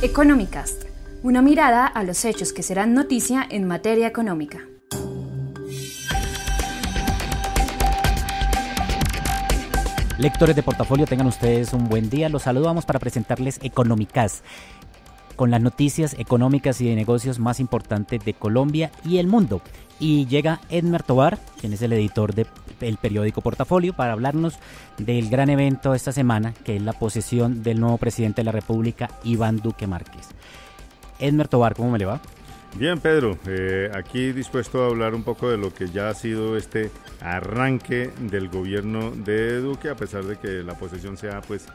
Economicast, una mirada a los hechos que serán noticia en materia económica. Lectores de Portafolio, tengan ustedes un buen día. Los saludamos para presentarles Economicast, con las noticias económicas y de negocios más importantes de Colombia y el mundo. Y llega Edmer Tovar, quien es el editor del periódico Portafolio, para hablarnos del gran evento de esta semana, que es la posesión del nuevo presidente de la República, Iván Duque Márquez. Edmer Tovar, ¿cómo me le va? Bien, Pedro, aquí dispuesto a hablar un poco de lo que ya ha sido este arranque del gobierno de Duque, a pesar de que la posesión sea pues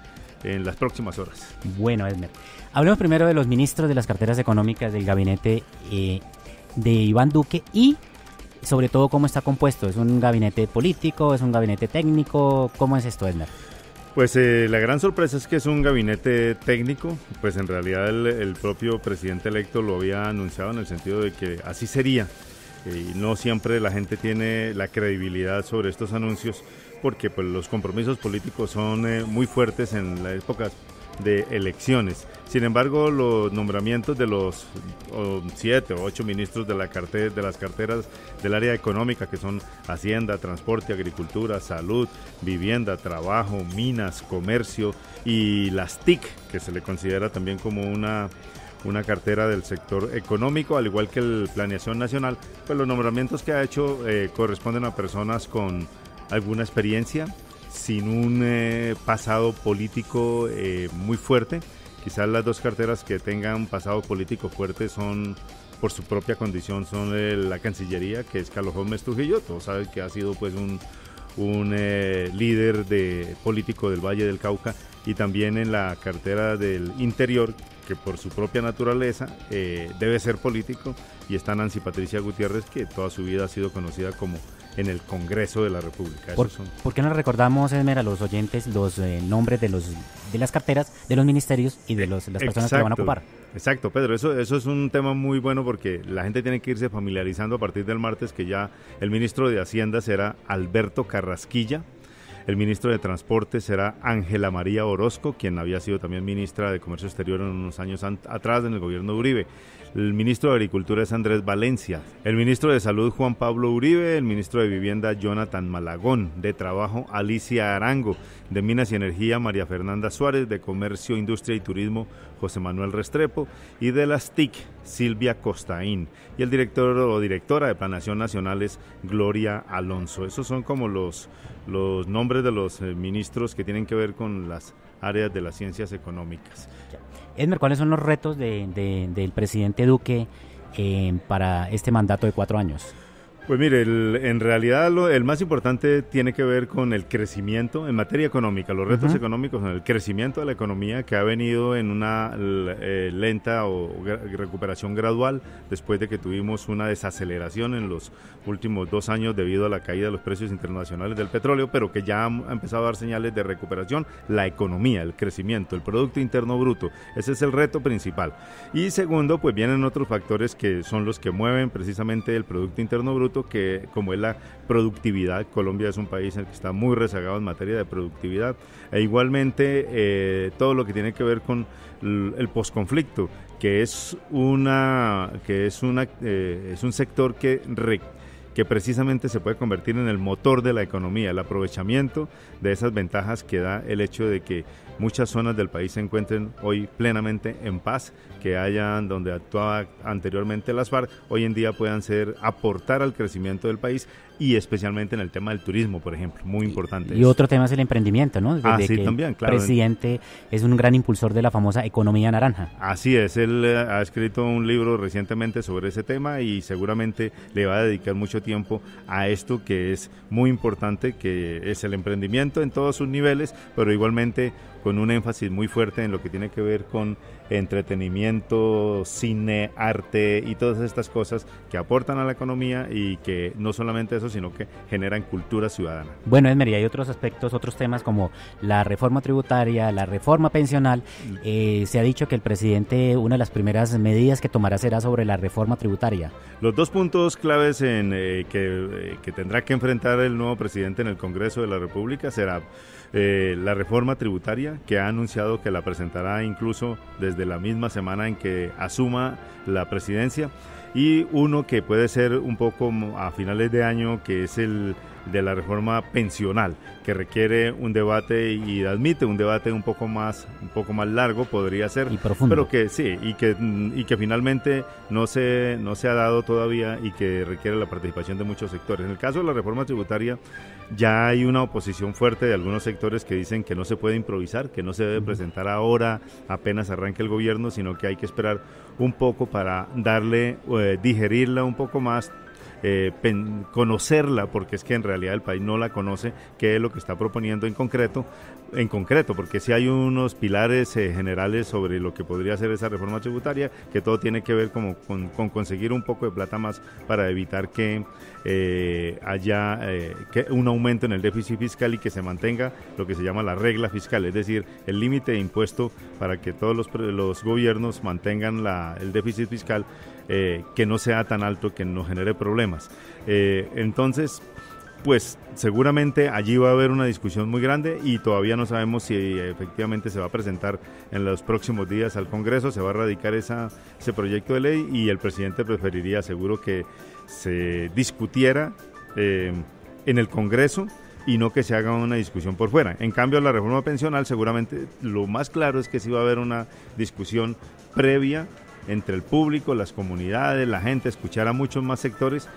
en las próximas horas. Bueno, Edmer, hablemos primero de los ministros de las carteras económicas del gabinete de Iván Duque y sobre todo cómo está compuesto. ¿Es un gabinete político? ¿Es un gabinete técnico? ¿Cómo es esto, Edmer? Pues la gran sorpresa es que es un gabinete técnico, pues en realidad el propio presidente electo lo había anunciado en el sentido de que así sería, y no siempre la gente tiene la credibilidad sobre estos anuncios porque pues los compromisos políticos son muy fuertes en las épocas de elecciones. Sin embargo, los nombramientos de los 7 o 8 ministros de las carteras del área económica, que son Hacienda, Transporte, Agricultura, Salud, Vivienda, Trabajo, Minas, Comercio y las TIC, que se le considera también como una cartera del sector económico, al igual que el Planeación Nacional, pues los nombramientos que ha hecho corresponden a personas con alguna experiencia, sin un pasado político muy fuerte. Quizás las dos carteras que tengan pasado político fuerte son, por su propia condición, son la Cancillería, que es Carlos Holmes Trujillo. Todos saben que ha sido pues un líder político del Valle del Cauca, y también en la cartera del Interior, que por su propia naturaleza debe ser político, y está Nancy Patricia Gutiérrez, que toda su vida ha sido conocida como en el Congreso de la República. ¿Por qué no recordamos, Edmer, a los oyentes los nombres de las carteras, de los ministerios y de las personas que lo van a ocupar? Exacto, Pedro, eso es un tema muy bueno porque la gente tiene que irse familiarizando a partir del martes, que ya el ministro de Hacienda será Alberto Carrasquilla. El ministro de Transporte será Ángela María Orozco, quien había sido también ministra de Comercio Exterior en unos años atrás en el gobierno de Uribe. El ministro de Agricultura es Andrés Valencia. El ministro de Salud, Juan Pablo Uribe. El ministro de Vivienda, Jonathan Malagón. De Trabajo, Alicia Arango. De Minas y Energía, María Fernanda Suárez. De Comercio, Industria y Turismo, José Manuel Restrepo. Y de las TIC, Silvia Costaín. Y el director o directora de Planeación Nacional es Gloria Alonso. Esos son como los nombres de los ministros que tienen que ver con las áreas de las ciencias económicas. Edmer, ¿cuáles son los retos del presidente Duque para este mandato de 4 años? Pues mire, en realidad el más importante tiene que ver con el crecimiento en materia económica. Los retos económicos son el crecimiento de la economía, que ha venido en una lenta recuperación gradual después de que tuvimos una desaceleración en los últimos 2 años debido a la caída de los precios internacionales del petróleo, pero que ya ha empezado a dar señales de recuperación. La economía, el crecimiento, el Producto Interno Bruto, ese es el reto principal. Y segundo, pues vienen otros factores que son los que mueven precisamente el Producto Interno Bruto, que como es la productividad. Colombia es un país en el que está muy rezagado en materia de productividad, e igualmente todo lo que tiene que ver con el posconflicto, que es un sector que precisamente se puede convertir en el motor de la economía, el aprovechamiento de esas ventajas que da el hecho de que muchas zonas del país se encuentren hoy plenamente en paz, que hayan donde actuaba anteriormente las FARC, hoy en día puedan aportar al crecimiento del país, y especialmente en el tema del turismo, por ejemplo, muy importante. Y otro tema es el emprendimiento, ¿no? Sí, también, claro. El presidente es un gran impulsor de la famosa economía naranja. Así es, él ha escrito un libro recientemente sobre ese tema y seguramente le va a dedicar mucho tiempo a esto, que es muy importante, que es el emprendimiento en todos sus niveles, pero igualmente con un énfasis muy fuerte en lo que tiene que ver con entretenimiento, cine, arte y todas estas cosas que aportan a la economía, y que no solamente eso, sino que generan cultura ciudadana. Bueno, Edmer, y hay otros aspectos, otros temas como la reforma tributaria, la reforma pensional. Se ha dicho que el presidente, una de las primeras medidas que tomará será sobre la reforma tributaria. Los dos puntos claves que tendrá que enfrentar el nuevo presidente en el Congreso de la República será la reforma tributaria, tributaria, que ha anunciado que la presentará incluso desde la misma semana en que asuma la presidencia, y uno que puede ser un poco a finales de año, que es el de la reforma pensional, que requiere un debate y admite un debate un poco más largo, podría ser, y profundo, pero que sí, y que finalmente no se ha dado todavía y que requiere la participación de muchos sectores. En el caso de la reforma tributaria, ya hay una oposición fuerte de algunos sectores que dicen que no se puede improvisar, que no se debe presentar ahora, apenas arranque el gobierno, sino que hay que esperar un poco para darle, digerirla un poco más, conocerla, porque es que en realidad el país no la conoce, qué es lo que está proponiendo en concreto, porque sí hay unos pilares generales sobre lo que podría ser esa reforma tributaria, que todo tiene que ver con conseguir un poco de plata más para evitar que haya que un aumento en el déficit fiscal y que se mantenga lo que se llama la regla fiscal, es decir, el límite de impuesto para que todos los gobiernos mantengan el déficit fiscal, que no sea tan alto, que no genere problemas. Entonces, pues seguramente allí va a haber una discusión muy grande y todavía no sabemos si efectivamente se va a presentar en los próximos días al Congreso, se va a radicar ese proyecto de ley, y el presidente preferiría seguro que se discutiera en el Congreso y no que se haga una discusión por fuera. En cambio, la reforma pensional, seguramente lo más claro es que sí va a haber una discusión previa entre el público, las comunidades, la gente, escuchar a muchos más sectores,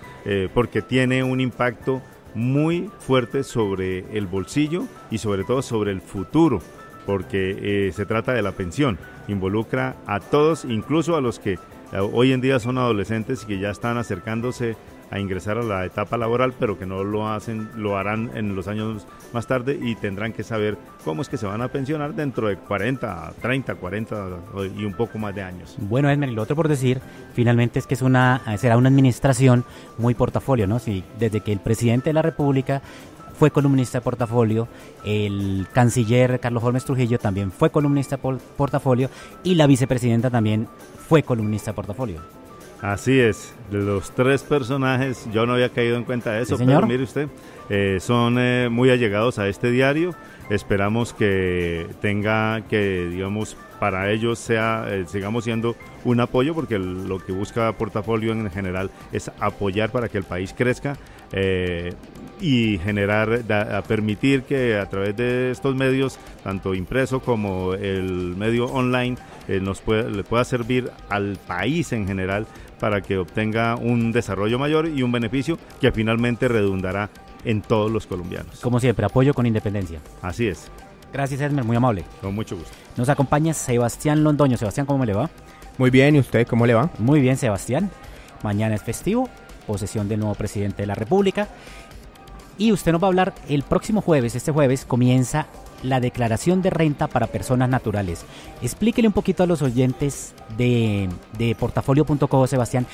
porque tiene un impacto muy fuerte sobre el bolsillo y sobre todo sobre el futuro, porque se trata de la pensión, involucra a todos, incluso a los que hoy en día son adolescentes y que ya están acercándose a ingresar a la etapa laboral, pero que no lo hacen, lo harán en los años más tarde, y tendrán que saber cómo es que se van a pensionar dentro de 40, 30, 40 y un poco más de años. Bueno, Edmer, y lo otro por decir, finalmente es que será una administración muy portafolio, ¿no? Sí, desde que el presidente de la República fue columnista de Portafolio, el canciller Carlos Holmes Trujillo también fue columnista de Portafolio, y la vicepresidenta también fue columnista de Portafolio. Así es, de los tres personajes, yo no había caído en cuenta de eso, ¿Sí, pero mire usted, son muy allegados a este diario. Esperamos que digamos, para ellos sigamos siendo un apoyo, porque lo que busca Portafolio en general es apoyar para que el país crezca, y permitir que a través de estos medios, tanto impreso como el medio online, le pueda servir al país en general para que obtenga un desarrollo mayor y un beneficio que finalmente redundará en todos los colombianos. Como siempre, apoyo con independencia. Así es. Gracias, Edmer, muy amable. Con mucho gusto. Nos acompaña Sebastián Londoño. Sebastián, ¿cómo le va? Muy bien, ¿y usted cómo le va? Muy bien, Sebastián. Mañana es festivo, posesión del nuevo presidente de la República. Y usted nos va a hablar el próximo jueves. Este jueves comienza la declaración de renta para personas naturales. Explíquele un poquito a los oyentes de portafolio.co, Sebastián,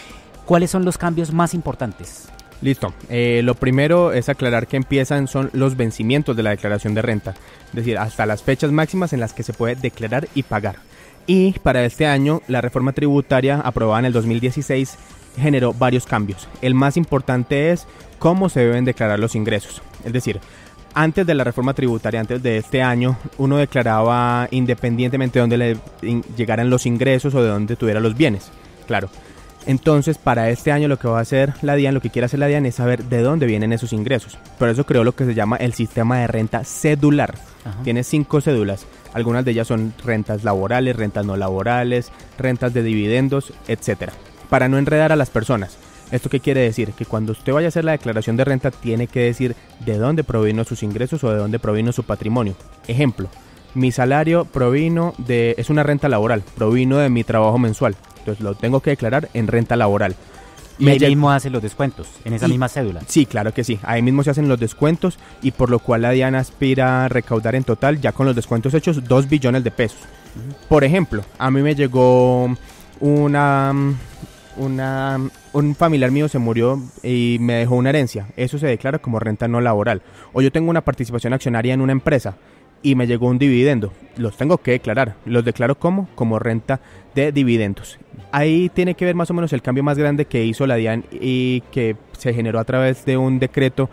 cuáles son los cambios más importantes. Listo. Lo primero es aclarar que son los vencimientos de la declaración de renta, es decir, hasta las fechas máximas en las que se puede declarar y pagar. Y para este año, la reforma tributaria aprobada en el 2016 generó varios cambios. El más importante es cómo se deben declarar los ingresos. Es decir, antes de la reforma tributaria, antes de este año, uno declaraba independientemente de dónde le llegaran los ingresos o de dónde tuviera los bienes. Claro. Entonces, para este año lo que va a hacer la DIAN, lo que quiere hacer la DIAN es saber de dónde vienen esos ingresos. Por eso creó lo que se llama el sistema de renta cedular. Ajá. Tiene 5 cédulas. Algunas de ellas son rentas laborales, rentas no laborales, rentas de dividendos, etcétera. Para no enredar a las personas. ¿Esto qué quiere decir? Que cuando usted vaya a hacer la declaración de renta, tiene que decir de dónde provino sus ingresos o de dónde provino su patrimonio. Ejemplo, mi salario es una renta laboral, provino de mi trabajo mensual. Entonces lo tengo que declarar en renta laboral. Y ahí mismo hacen los descuentos, en esa misma cédula. Sí, claro que sí. Ahí mismo se hacen los descuentos, y por lo cual la DIAN aspira a recaudar en total, ya con los descuentos hechos, 2 billones de pesos. Por ejemplo, a mí me llegó un familiar mío se murió y me dejó una herencia. Eso se declara como renta no laboral. O yo tengo una participación accionaria en una empresa y me llegó un dividendo. Los tengo que declarar. Los declaro como renta de dividendos. Ahí tiene que ver más o menos el cambio más grande que hizo la DIAN y que se generó a través de un decreto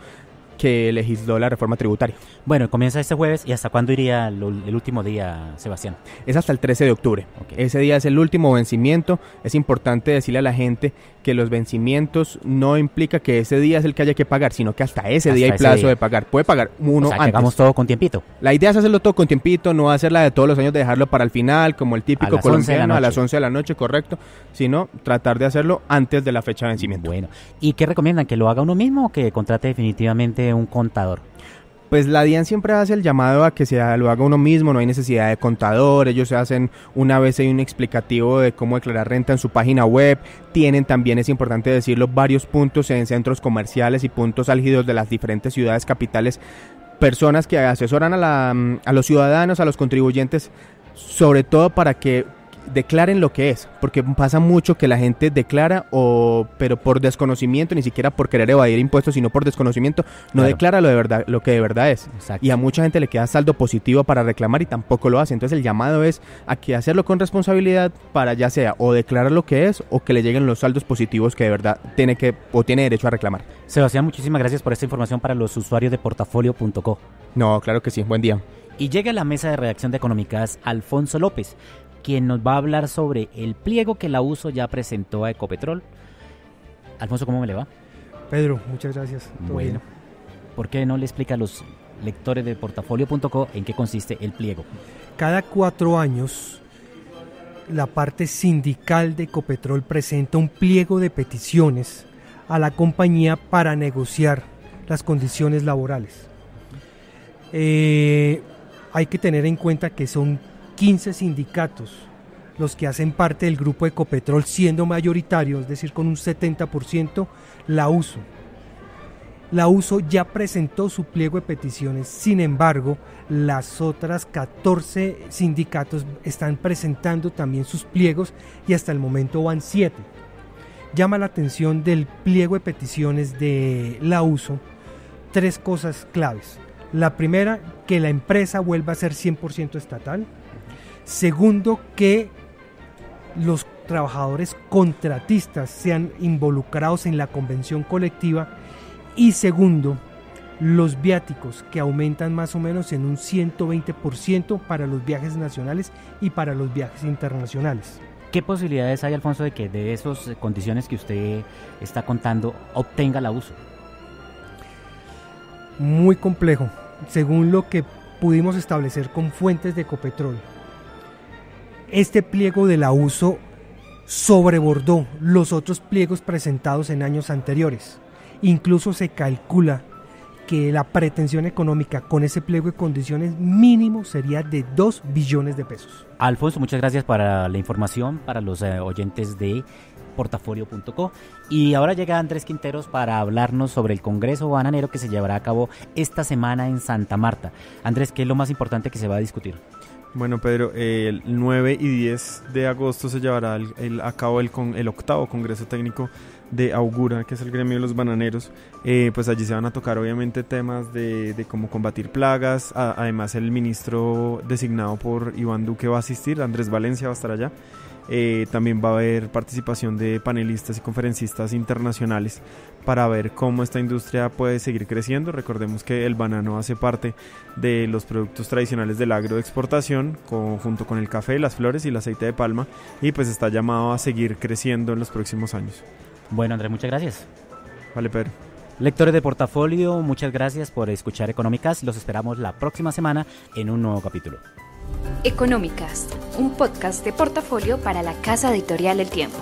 que legisló la reforma tributaria. Bueno, comienza este jueves, ¿y hasta cuándo iría el último día, Sebastián? Es hasta el 13 de octubre. Okay. Ese día es el último vencimiento. Es importante decirle a la gente que los vencimientos no implica que ese día es el que haya que pagar, sino que hasta ese día hay plazo de pagar. Puede pagar uno antes. Hagamos todo con tiempito. La idea es hacerlo todo con tiempito, no hacerla de todos los años de dejarlo para el final, como el típico colombiano, a las 11 de la noche, correcto, sino tratar de hacerlo antes de la fecha de vencimiento. Bueno, ¿y qué recomiendan? ¿Que lo haga uno mismo o que contrate definitivamente un contador? Pues la DIAN siempre hace el llamado a que lo haga uno mismo, no hay necesidad de contador, ellos hacen una vez hay un explicativo de cómo declarar renta en su página web, tienen también, es importante decirlo, varios puntos en centros comerciales y puntos álgidos de las diferentes ciudades capitales, personas que asesoran a los ciudadanos, a los contribuyentes, sobre todo para que declaren lo que es, porque pasa mucho que la gente declara, pero por desconocimiento, ni siquiera por querer evadir impuestos, sino por desconocimiento, no declara lo que de verdad es. Exacto. Y a mucha gente le queda saldo positivo para reclamar y tampoco lo hace. Entonces el llamado es a que hacerlo con responsabilidad para ya sea o declarar lo que es o que le lleguen los saldos positivos que de verdad tiene derecho a reclamar. Sebastián, muchísimas gracias por esta información para los usuarios de portafolio.co. No, claro que sí, buen día. Y llega a la mesa de redacción de Económicas Alfonso López, quien nos va a hablar sobre el pliego que la USO ya presentó a Ecopetrol. Alfonso, ¿cómo me le va? Pedro, muchas gracias. Bueno, ¿por qué no le explica a los lectores de portafolio.co en qué consiste el pliego? Cada 4 años, la parte sindical de Ecopetrol presenta un pliego de peticiones a la compañía para negociar las condiciones laborales. Hay que tener en cuenta que son 15 sindicatos los que hacen parte del grupo Ecopetrol, siendo mayoritario, es decir, con un 70%, la USO. La USO ya presentó su pliego de peticiones, sin embargo, las otras 14 sindicatos están presentando también sus pliegos y hasta el momento van 7. Llama la atención del pliego de peticiones de la USO 3 cosas claves. La primera, que la empresa vuelva a ser 100% estatal. Segundo, que los trabajadores contratistas sean involucrados en la convención colectiva. Y segundo, los viáticos, que aumentan más o menos en un 120% para los viajes nacionales y para los viajes internacionales. ¿Qué posibilidades hay, Alfonso, de que de esas condiciones que usted está contando obtenga la USO? Muy complejo, según lo que pudimos establecer con fuentes de Ecopetrol. Este pliego de la USO sobrebordó los otros pliegos presentados en años anteriores. Incluso se calcula que la pretensión económica con ese pliego de condiciones mínimo sería de 2 billones de pesos. Alfonso, muchas gracias para la información para los oyentes de portafolio.co. Y ahora llega Andrés Quinteros para hablarnos sobre el Congreso Bananero que se llevará a cabo esta semana en Santa Marta. Andrés, ¿qué es lo más importante que se va a discutir? Bueno, Pedro, el 9 y 10 de agosto se llevará a cabo el 8º Congreso Técnico de Augura, que es el gremio de los bananeros. Pues allí se van a tocar obviamente temas de cómo combatir plagas. Además, el ministro designado por Iván Duque va a asistir, Andrés Valencia va a estar allá. También va a haber participación de panelistas y conferencistas internacionales para ver cómo esta industria puede seguir creciendo. Recordemos que el banano hace parte de los productos tradicionales del agroexportación, junto con el café, las flores y el aceite de palma, y pues está llamado a seguir creciendo en los próximos años. Bueno, Andrés, muchas gracias. Vale, Pedro. Lectores de Portafolio, muchas gracias por escuchar Económicas. Los esperamos la próxima semana en un nuevo capítulo. Económicas, un podcast de Portafolio para la casa editorial El Tiempo.